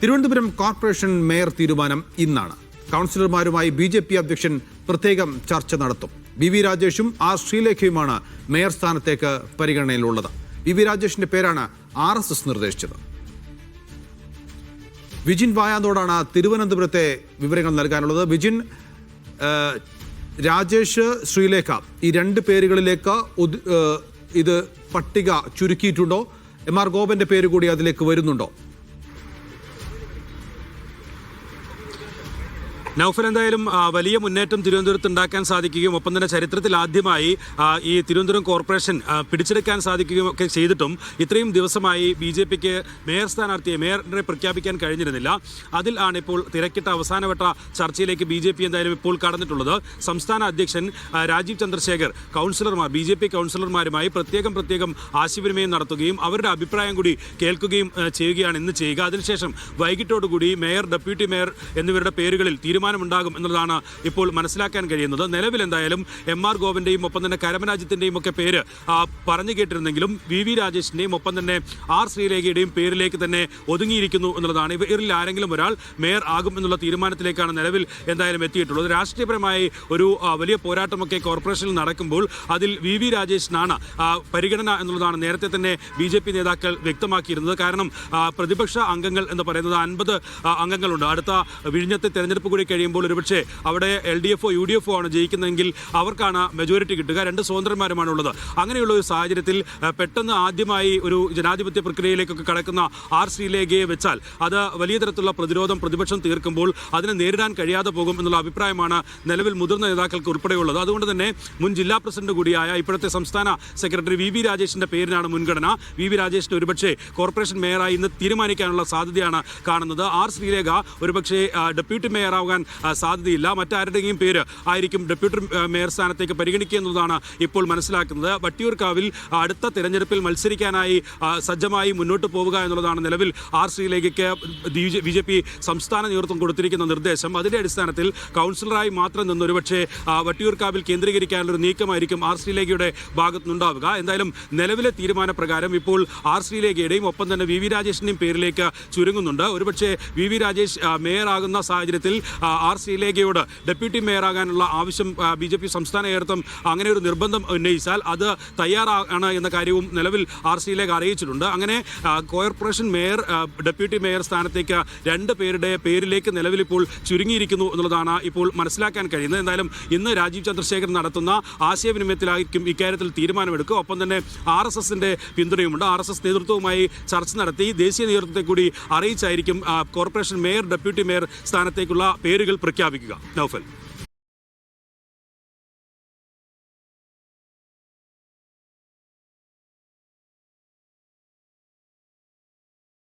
Thiruvananthapuram corporation mayor തീരുമാനം ഇന്നാണ്. കൗൺസിലർമാരുമായി BJP അധ്യക്ഷൻ പ്രത്യേകം ചർച്ച നടത്തും. വി രാജേഷും ആർ ശ്രീലേഖയുമാണ് മേയർ സ്ഥാനത്തേക്ക് പരിഗണനയിലുള്ളത്. വി രാജേഷിന്റെ പേരാണ് RSS നിർദ്ദേശിച്ചത്. വിജിൻ വായാന്തോടാണ് തിരുവനന്തപുരത്തെ വിവരങ്ങൾ നൽകാനുള്ളത്. വിജിൻ, രാജേഷ്, ശ്രീലേഖ ഈ രണ്ട് പേരുകളിലേക്ക് ഇത് പട്ടിക ചുരുക്കിയിട്ടുണ്ടോ? MR ഗോപന്റെ പേര് കൂടി അതിലേക്ക് വരുന്നുണ്ടോ? നൗഫൽ, എന്തായാലും വലിയ മുന്നേറ്റം തിരുവനന്തപുരത്ത് ഉണ്ടാക്കാൻ സാധിക്കുകയും ഒപ്പം തന്നെ ചരിത്രത്തിൽ ആദ്യമായി ഈ തിരുവനന്തപുരം കോർപ്പറേഷൻ പിടിച്ചെടുക്കാൻ സാധിക്കുകയും ഒക്കെ ചെയ്തിട്ടും ഇത്രയും ദിവസമായി BJPക്ക് മേയർ സ്ഥാനാർത്ഥിയെ മേയറെ പ്രഖ്യാപിക്കാൻ കഴിഞ്ഞിരുന്നില്ല. അതിൽ ആണ് ഇപ്പോൾ തിരക്കിട്ട അവസാനവട്ട ചർച്ചയിലേക്ക് BJP എന്തായാലും ഇപ്പോൾ കടന്നിട്ടുള്ളത്. സംസ്ഥാന അധ്യക്ഷൻ രാജീവ് ചന്ദ്രശേഖർ കൗൺസിലർമാർ BJP കൗൺസിലർമാരുമായി പ്രത്യേകം ആശയവിനിമയം നടത്തുകയും അവരുടെ അഭിപ്രായം കൂടി കേൾക്കുകയും ചെയ്യുകയാണ് ഇന്ന് ചെയ്യുക. അതിനുശേഷം വൈകിട്ടോടുകൂടി മേയർ, ഡെപ്യൂട്ടി മേയർ എന്നിവരുടെ പേരുകളിൽ തീരുമാനമുണ്ടാകും എന്നുള്ളതാണ് ഇപ്പോൾ മനസ്സിലാക്കാൻ കഴിയുന്നത്. നിലവിൽ എന്തായാലും MR ഗോപന്റെയും ഒപ്പം തന്നെ കരമരാജ്യത്തിന്റെയും ഒക്കെ പേര് പറഞ്ഞു കേട്ടിരുന്നെങ്കിലും വി രാജേഷിന്റെയും ഒപ്പം തന്നെ ആർ ശ്രീലേഖയുടെയും പേരിലേക്ക് തന്നെ ഒതുങ്ങിയിരിക്കുന്നു എന്നുള്ളതാണ്. ഇവരിൽ ആരെങ്കിലും ഒരാൾ മേയർ ആകും എന്നുള്ള തീരുമാനത്തിലേക്കാണ് നിലവിൽ എന്തായാലും എത്തിയിട്ടുള്ളത്. രാഷ്ട്രീയപരമായി ഒരു വലിയ പോരാട്ടമൊക്കെ കോർപ്പറേഷനിൽ നടക്കുമ്പോൾ അതിൽ വി രാജേഷിനാണ് പരിഗണന എന്നുള്ളതാണ് നേരത്തെ തന്നെ BJP നേതാക്കൾ വ്യക്തമാക്കിയിരുന്നത്. കാരണം പ്രതിപക്ഷ അംഗങ്ങൾ എന്ന് പറയുന്നത് 50 അംഗങ്ങളുണ്ട്. അടുത്ത വിഴിഞ്ഞത്തെ തെരഞ്ഞെടുപ്പ് കൂടി കഴിയുമ്പോൾ ഒരുപക്ഷെ അവിടെ LDF UDF ആണ് ജയിക്കുന്നതെങ്കിൽ അവർക്കാണ് മെജോറിറ്റി കിട്ടുക. 2 സ്വതന്ത്രന്മാരുമാണുള്ളത്. അങ്ങനെയുള്ള ഒരു സാഹചര്യത്തിൽ പെട്ടെന്ന് ആദ്യമായി ഒരു ജനാധിപത്യ പ്രക്രിയയിലേക്കൊക്കെ കടക്കുന്ന ആർ ശ്രീലേഖയെ വെച്ചാൽ അത് വലിയ തരത്തിലുള്ള പ്രതിരോധം പ്രതിപക്ഷം തീർക്കുമ്പോൾ അതിനെ നേരിടാൻ കഴിയാതെ പോകും എന്നുള്ള അഭിപ്രായമാണ് നിലവിൽ മുതിർന്ന നേതാക്കൾക്ക് ഉൾപ്പെടെയുള്ളത്. അതുകൊണ്ട് തന്നെ മുൻ ജില്ലാ പ്രസിഡന്റ് കൂടിയായ ഇപ്പോഴത്തെ സംസ്ഥാന സെക്രട്ടറി വി രാജേഷിന്റെ പേരിനാണ് മുൻഗണന. വി രാജേഷിന് ഒരുപക്ഷെ കോർപ്പറേഷൻ മേയറായി ഇന്ന് തീരുമാനിക്കാനുള്ള സാധ്യതയാണ് കാണുന്നത്. ആർ ശ്രീലേഖ ഒരുപക്ഷെ ഡെപ്യൂട്ടി മേയർ ആവാൻ സാധ്യതയില്ല. മറ്റാരുടെയും പേര് ആയിരിക്കും ഡെപ്യൂട്ടി മേയർ സ്ഥാനത്തേക്ക് പരിഗണിക്കുക എന്നുള്ളതാണ് ഇപ്പോൾ മനസ്സിലാക്കുന്നത്. വട്ടിയൂർക്കാവിൽ അടുത്ത തെരഞ്ഞെടുപ്പിൽ മത്സരിക്കാനായി സജ്ജമായി മുന്നോട്ട് പോവുക എന്നുള്ളതാണ് നിലവിൽ ആർ ശ്രീലേഖയ്ക്ക് BJP സംസ്ഥാന നേതൃത്വം കൊടുത്തിരിക്കുന്ന നിർദ്ദേശം. അതിന്റെ അടിസ്ഥാനത്തിൽ കൗൺസിലറായി മാത്രം നിന്ന് ഒരുപക്ഷെ വട്ടിയൂർക്കാവിൽ കേന്ദ്രീകരിക്കാനുള്ള ഒരു നീക്കമായിരിക്കും ആർ ശ്രീലേഖയുടെ ഭാഗത്തുനിന്നുണ്ടാവുക. എന്തായാലും നിലവിലെ തീരുമാനപ്രകാരം ഇപ്പോൾ ആർ ശ്രീലേഖയുടെയും ഒപ്പം തന്നെ വി രാജേഷിന്റെയും പേരിലേക്ക് ചുരുങ്ങുന്നുണ്ട്. ഒരുപക്ഷെ വി രാജേഷ് മേയർ ആകുന്ന സാഹചര്യത്തിൽ ആർ ശ്രീലേഖയോട് ഡെപ്യൂട്ടി മേയറാകാനുള്ള ആവശ്യം BJP സംസ്ഥാന നേതൃത്വം അങ്ങനെ ഒരു നിർബന്ധം ഉന്നയിച്ചാൽ അത് തയ്യാറാണ് എന്ന കാര്യവും നിലവിൽ ആർ ശ്രീലേഖ അറിയിച്ചിട്ടുണ്ട്. അങ്ങനെ കോർപ്പറേഷൻ മേയർ, ഡെപ്യൂട്ടി മേയർ സ്ഥാനത്തേക്ക് 2 പേരുടെ പേരിലേക്ക് നിലവിൽ ഇപ്പോൾ ചുരുങ്ങിയിരിക്കുന്നു എന്നുള്ളതാണ് ഇപ്പോൾ മനസ്സിലാക്കാൻ കഴിയുന്നത്. എന്തായാലും ഇന്ന് രാജീവ് ചന്ദ്രശേഖർ നടത്തുന്ന ആശയവിനിമയത്തിലായിരിക്കും ഇക്കാര്യത്തിൽ തീരുമാനമെടുക്കുക. ഒപ്പം തന്നെ RSSന്റെ പിന്തുണയുമുണ്ട്. RSS നേതൃത്വവുമായി ചർച്ച നടത്തി ദേശീയ നേതൃത്വത്തെ കൂടി അറിയിച്ചായിരിക്കും കോർപ്പറേഷൻ മേയർ, ഡെപ്യൂട്ടി മേയർ സ്ഥാനത്തേക്കുള്ള പേരുകൾ പ്രഖ്യാപിക്കുക. നൗഫൽ.